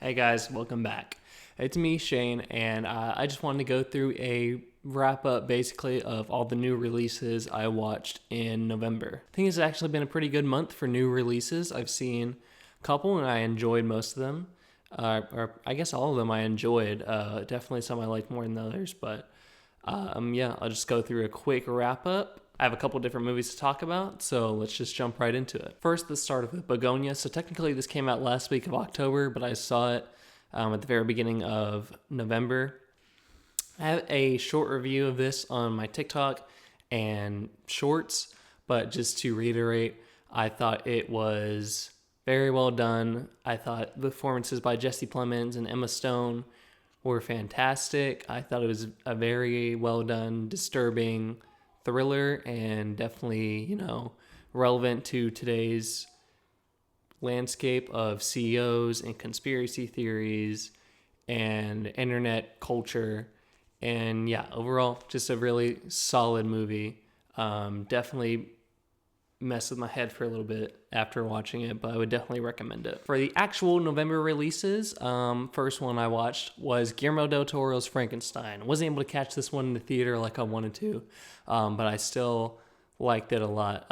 Hey guys, welcome back. It's me, Shane, and I just wanted to go through a wrap up basically of all the new releases I watched in November. I think it's actually been a pretty good month for new releases. I've seen a couple and I enjoyed most of them. Or I guess all of them I enjoyed. Definitely some I liked more than others, but I'll just go through a quick wrap up. I have a couple different movies to talk about, so let's just jump right into it. First, let's start with Begonia. So technically this came out last week of October, but I saw it at the very beginning of November. I have a short review of this on my TikTok and shorts, but just to reiterate, I thought it was very well done. I thought the performances by Jesse Plemons and Emma Stone were fantastic. I thought it was a very well done, disturbing thriller and definitely, relevant to today's landscape of CEOs and conspiracy theories and internet culture. And yeah, overall, just a really solid movie. Definitely messed with my head for a little bit after watching it, but I would definitely recommend it. For the actual November releases, first one I watched was Guillermo del Toro's Frankenstein. I wasn't able to catch this one in the theater like I wanted to, but I still liked it a lot.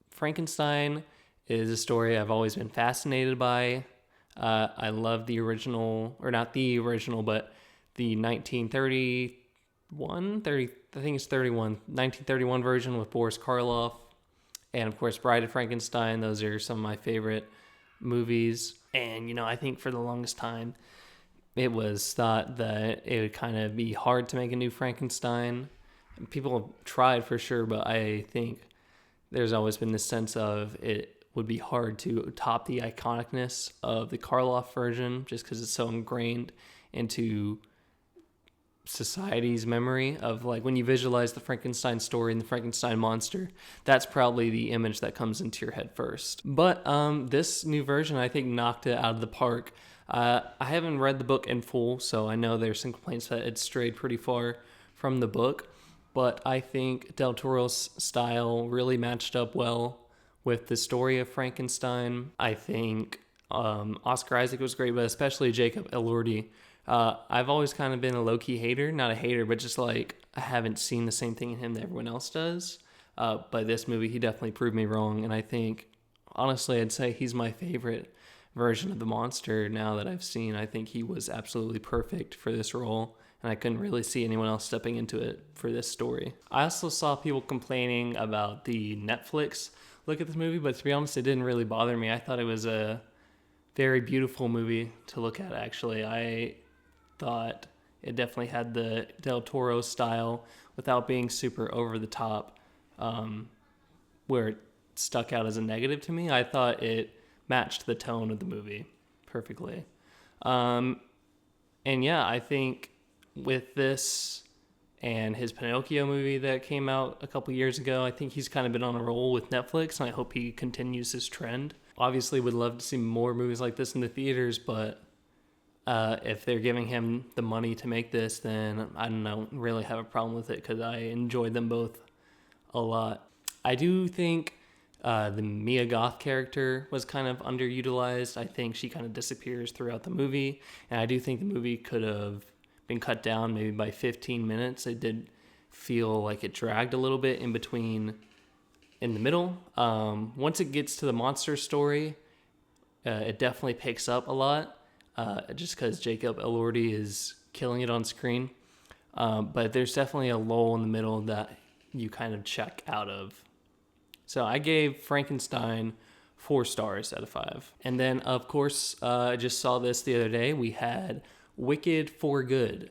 Frankenstein is a story I've always been fascinated by. I love the original, or not the original, but the 1931 version with Boris Karloff. And of course, Bride of Frankenstein. Those are some of my favorite movies. And, I think for the longest time, it was thought that it would kind of be hard to make a new Frankenstein. People have tried for sure, but I think there's always been this sense of it would be hard to top the iconicness of the Karloff version just because it's so ingrained into society's memory of, like, when you visualize the Frankenstein story and the Frankenstein monster, that's probably the image that comes into your head first. But this new version, I think, knocked it out of the park. I haven't read the book in full, so I know there's some complaints that it strayed pretty far from the book, but I think Del Toro's style really matched up well with the story of Frankenstein. I think Oscar Isaac was great, but especially Jacob Elordi. I've always kind of been a low-key hater, not a hater, but just like I haven't seen the same thing in him that everyone else does. But this movie, he definitely proved me wrong, and I think, honestly, I'd say he's my favorite version of the monster now that I've seen. I think he was absolutely perfect for this role, and I couldn't really see anyone else stepping into it for this story. I also saw people complaining about the Netflix look at this movie, but to be honest, it didn't really bother me. I thought it was a very beautiful movie to look at, actually. I thought it definitely had the Del Toro style without being super over the top, where it stuck out as a negative to me. I thought it matched the tone of the movie perfectly. And yeah, I think with this and his Pinocchio movie that came out a couple years ago, I think he's kind of been on a roll with Netflix, and I hope he continues his trend. Obviously, would love to see more movies like this in the theaters, but if they're giving him the money to make this, then I don't really have a problem with it because I enjoyed them both a lot. I do think the Mia Goth character was kind of underutilized. I think she kind of disappears throughout the movie, and I do think the movie could have been cut down maybe by 15 minutes. It did feel like it dragged a little bit in the middle. Once it gets to the monster story, it definitely picks up a lot. Just because Jacob Elordi is killing it on screen. But there's definitely a lull in the middle that you kind of check out of. So I gave Frankenstein 4 stars out of 5. And then, of course, I just saw this the other day. We had Wicked for Good.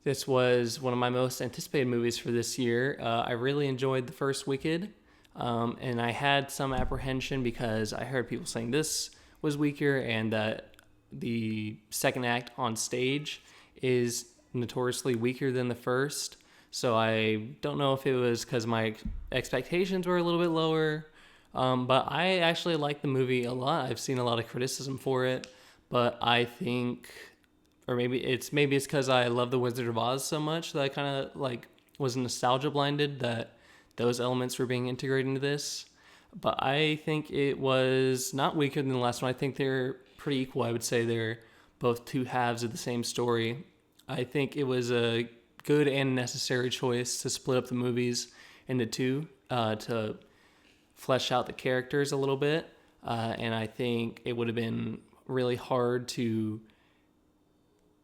This was one of my most anticipated movies for this year. I really enjoyed the first Wicked. And I had some apprehension because I heard people saying this was weaker and that the second act on stage is notoriously weaker than the first. So I don't know if it was because my expectations were a little bit lower, but I actually like the movie a lot. I've seen a lot of criticism for it, but I think, or maybe it's because I love The Wizard of Oz so much that I kind of was nostalgia blinded that those elements were being integrated into this. But I think it was not weaker than the last one. I think they're pretty equal. I would say they're both two halves of the same story. I think it was a good and necessary choice to split up the movies into two to flesh out the characters a little bit. And I think it would have been really hard to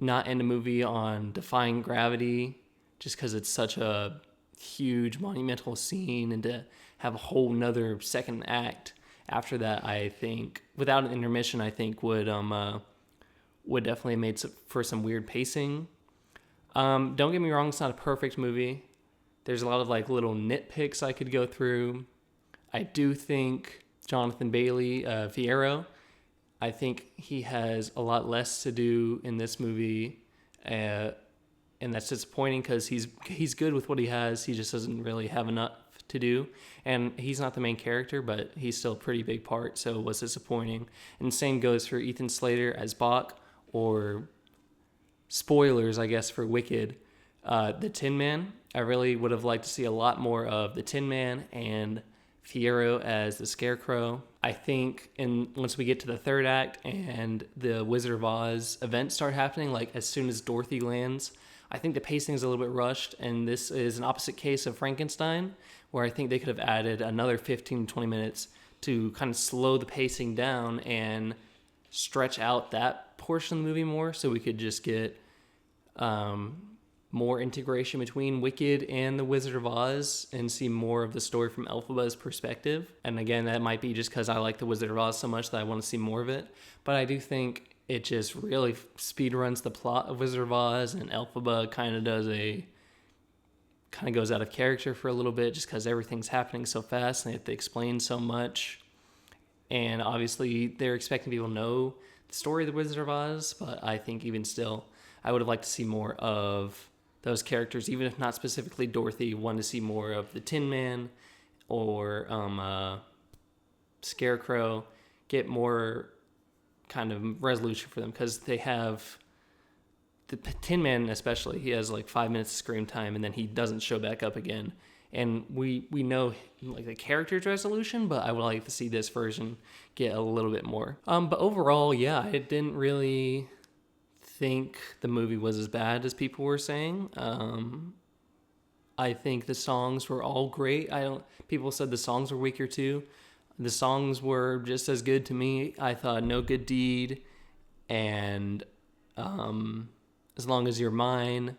not end a movie on defying gravity just because it's such a huge monumental scene, and to have a whole nother second act after that, I think without an intermission, I think would definitely have made for some weird pacing. Don't get me wrong, it's not a perfect movie. There's a lot of like little nitpicks I could go through. I do think Jonathan Bailey, Fierro, I think he has a lot less to do in this movie, and that's disappointing because he's good with what he has. He just doesn't really have enough to do, and he's not the main character, but he's still a pretty big part, so it was disappointing. And same goes for Ethan Slater as Bach, or spoilers, I guess, for Wicked, the Tin Man. I really would have liked to see a lot more of the Tin Man and Fierro as the Scarecrow. I think once we get to the third act and the Wizard of Oz events start happening, like as soon as Dorothy lands, I think the pacing is a little bit rushed, and this is an opposite case of Frankenstein, where I think they could have added another 15 to 20 minutes to kind of slow the pacing down and stretch out that portion of the movie more, so we could just get more integration between Wicked and the Wizard of Oz and see more of the story from Elphaba's perspective. And again, that might be just because I like the Wizard of Oz so much that I want to see more of it. But I do think it just really speed runs the plot of Wizard of Oz, and Elphaba kind of goes out of character for a little bit just because everything's happening so fast and they have to explain so much. And obviously they're expecting people to know the story of the Wizard of Oz, but I think even still, I would have liked to see more of those characters, even if not specifically Dorothy. Wanted to see more of the Tin Man or Scarecrow, get more kind of resolution for them, because they have the Tin Man especially. He has like 5 minutes of screen time, and then he doesn't show back up again. And we know like the character's resolution, but I would like to see this version get a little bit more. But overall, yeah, I didn't really think the movie was as bad as people were saying. I think the songs were all great. People said the songs were weaker too. The songs were just as good to me. I thought No Good Deed and As Long As You're Mine,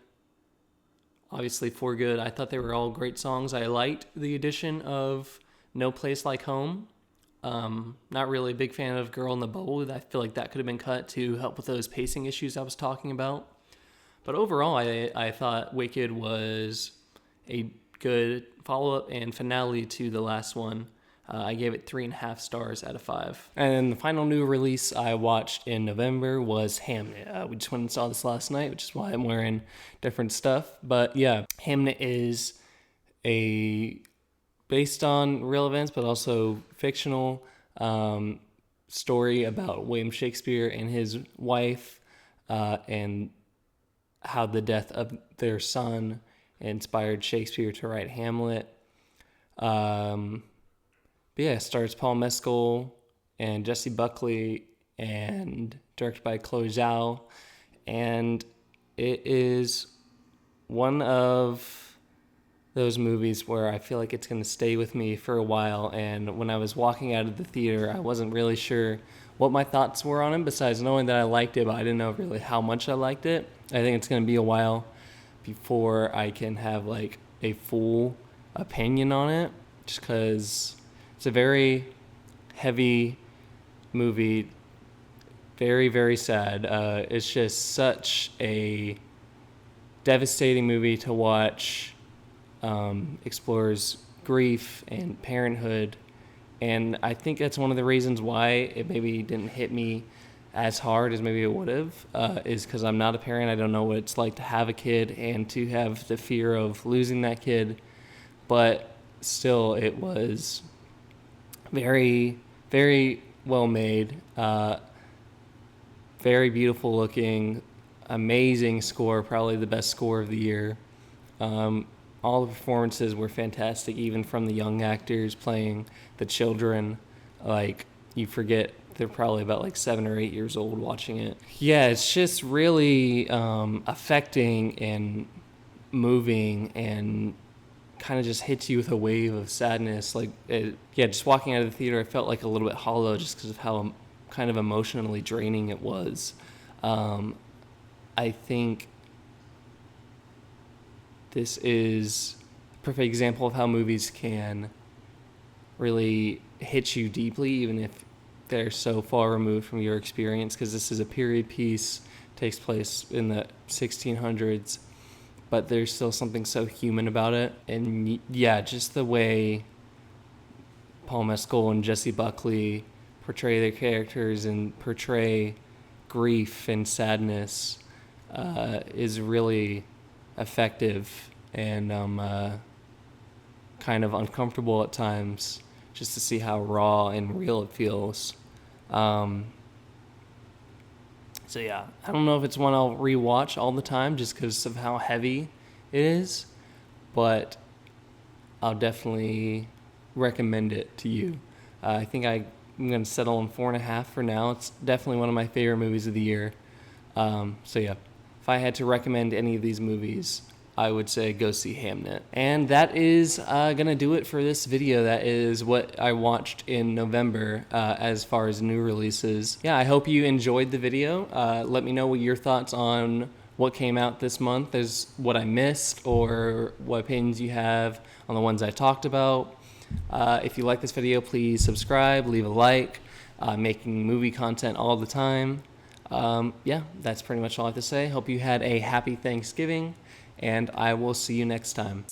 obviously For Good, I thought they were all great songs. I liked the addition of No Place Like Home. Not really a big fan of Girl in the Bowl. I feel like that could have been cut to help with those pacing issues I was talking about. But overall, I thought Wicked was a good follow-up and finale to the last one. I gave it 3.5 stars out of 5. And then the final new release I watched in November was Hamnet. We just went and saw this last night, which is why I'm wearing different stuff. But yeah, Hamnet is based on real events, but also fictional story about William Shakespeare and his wife, and how the death of their son inspired Shakespeare to write Hamlet. But yeah, it stars Paul Mescal and Jesse Buckley, and directed by Chloe Zhao. And it is one of those movies where I feel like it's going to stay with me for a while. And when I was walking out of the theater, I wasn't really sure what my thoughts were on it, besides knowing that I liked it, but I didn't know really how much I liked it. I think it's going to be a while before I can have like a full opinion on it, just because it's a very heavy movie, very, very sad. It's just such a devastating movie to watch. Explores grief and parenthood, and I think that's one of the reasons why it maybe didn't hit me as hard as maybe it would have, is because I'm not a parent. I don't know what it's like to have a kid and to have the fear of losing that kid, but still it was very, very well made, very beautiful looking, amazing score, probably the best score of the year. all the performances were fantastic, even from the young actors playing the children. Like, you forget they're probably about like 7 or 8 years old watching it. Yeah, it's just really affecting and moving, and kind of just hits you with a wave of sadness. Like, just walking out of the theater, I felt like a little bit hollow just because of how kind of emotionally draining it was. I think this is a perfect example of how movies can really hit you deeply, even if they're so far removed from your experience, because this is a period piece, takes place in the 1600s, but there's still something so human about it. And yeah, just the way Paul Mescal and Jessie Buckley portray their characters and portray grief and sadness is really effective, and kind of uncomfortable at times, just to see how raw and real it feels. So yeah, I don't know if it's one I'll rewatch all the time just because of how heavy it is, but I'll definitely recommend it to you. I think I'm going to settle on 4.5 for now. It's definitely one of my favorite movies of the year. So yeah, if I had to recommend any of these movies, I would say go see Hamnet. And that is going to do it for this video. That is what I watched in November as far as new releases. Yeah, I hope you enjoyed the video. Let me know what your thoughts on what came out this month is, what I missed, or what opinions you have on the ones I talked about. If you like this video, please subscribe, leave a like. Making movie content all the time. Yeah, that's pretty much all I have to say. Hope you had a happy Thanksgiving, and I will see you next time.